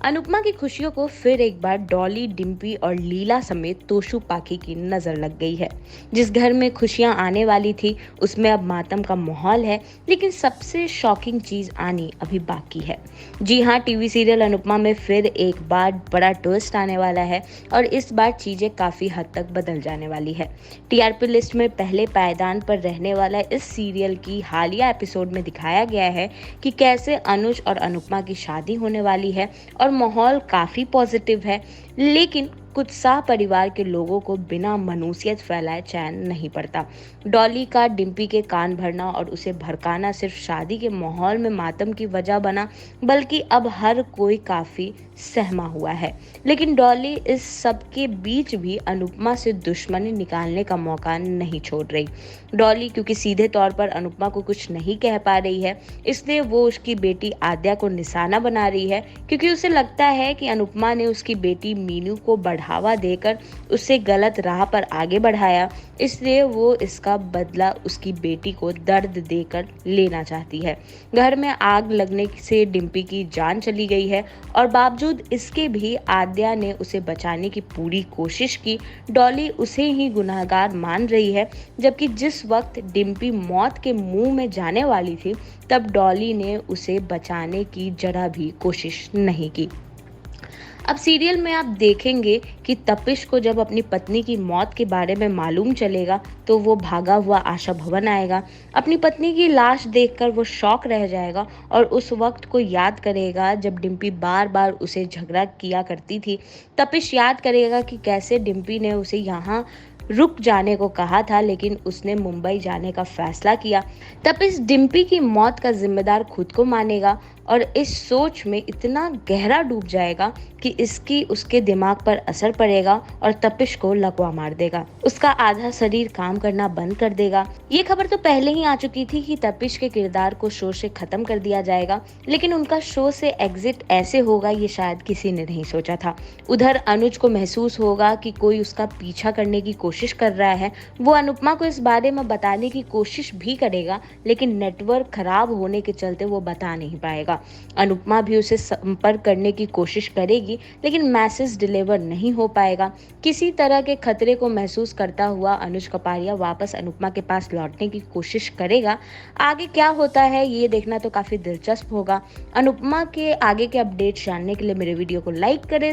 अनुपमा की खुशियों को फिर एक बार डॉली, डिम्पी और लीला समेत तोशु पाखी की नजर लग गई है। जिस घर में खुशियां आने वाली थी उसमें अब मातम का माहौल है, लेकिन सबसे शॉकिंग चीज आनी अभी बाकी है। जी हाँ, टीवी सीरियल अनुपमा में फिर एक बार बड़ा ट्विस्ट आने वाला है और इस बार चीजें काफी हद तक बदल जाने वाली है। टीआरपी लिस्ट में पहले पायदान पर रहने वाला इस सीरियल की हालिया एपिसोड में दिखाया गया है कि कैसे अनुज और अनुपमा की शादी होने वाली है और माहौल काफी पॉजिटिव है। लेकिन कुछ शाह परिवार के लोगों को बिना मनुसियत फैलाए चैन नहीं पड़ता। डॉली का डिम्पी के कान भरना और उसे भड़काना सिर्फ शादी के माहौल में मातम की वजह बना, बल्कि अब हर कोई काफी सहमा हुआ है। लेकिन डॉली इस सब के बीच भी अनुपमा से दुश्मनी निकालने का मौका नहीं छोड़ रही। डॉली क्योंकि सीधे तौर पर अनुपमा को कुछ नहीं कह पा रही है, इसलिए वो उसकी बेटी आद्या को निशाना बना रही है, क्योंकि उसे लगता है कि अनुपमा ने उसकी बेटी मीनू को बढ़ावा देकर उसे गलत राह पर आगे बढ़ाया, इसलिए वो इसका बदला उसकी बेटी को दर्द देकर लेना चाहती है। घर में आग लगने से डिम्पी की जान चली गई है और बावजूद इसके भी आद्या ने उसे बचाने की पूरी कोशिश की। डॉली उसे ही गुनहगार मान रही है, जबकि जिस वक्त डिम्पी मौत के मुंह में जाने वाली थी तब डॉली ने उसे बचाने की जरा भी कोशिश नहीं की। अब सीरियल में आप देखेंगे कि तपिश को जब अपनी पत्नी की मौत के बारे में मालूम चलेगा तो वो भागा हुआ आशा भवन आएगा। अपनी पत्नी की लाश देखकर वो शॉक रह जाएगा और उस वक्त को याद करेगा जब डिम्पी बार बार उसे झगड़ा किया करती थी। तपिश याद करेगा कि कैसे डिम्पी ने उसे यहाँ रुक जाने को कहा था, लेकिन उसने मुंबई जाने का फैसला किया। तपिश डिम्पी की मौत का जिम्मेदार खुद को मानेगा और इस सोच में इतना गहरा डूब जाएगा कि इसकी उसके दिमाग पर असर पड़ेगा और तपिश को लकवा मार देगा। उसका आधा शरीर काम करना बंद कर देगा। ये खबर तो पहले ही आ चुकी थी कि तपिश के किरदार को शो से खत्म कर दिया जाएगा, लेकिन उनका शो से एग्जिट ऐसे होगा ये शायद किसी ने नहीं सोचा था। उधर अनुज को महसूस होगा कि कोई उसका पीछा करने की कोशिश कर रहा है। वो अनुपमा को इस बारे में बताने की कोशिश भी करेगा, लेकिन नेटवर्क खराब होने के चलते वो बता नहीं पाएगा। अनुपमा भी उसे संपर्क करने की कोशिश करेगी, लेकिन मैसेज डिलीवर नहीं हो पाएगा। किसी तरह के खतरे को महसूस करता हुआ अनुज कपाड़िया वापस अनुपमा के पास लौटने की कोशिश करेगा। आगे क्या होता है ये देखना तो काफी दिलचस्प होगा। अनुपमा के आगे के अपडेट जानने के लिए मेरे वीडियो को लाइक करें।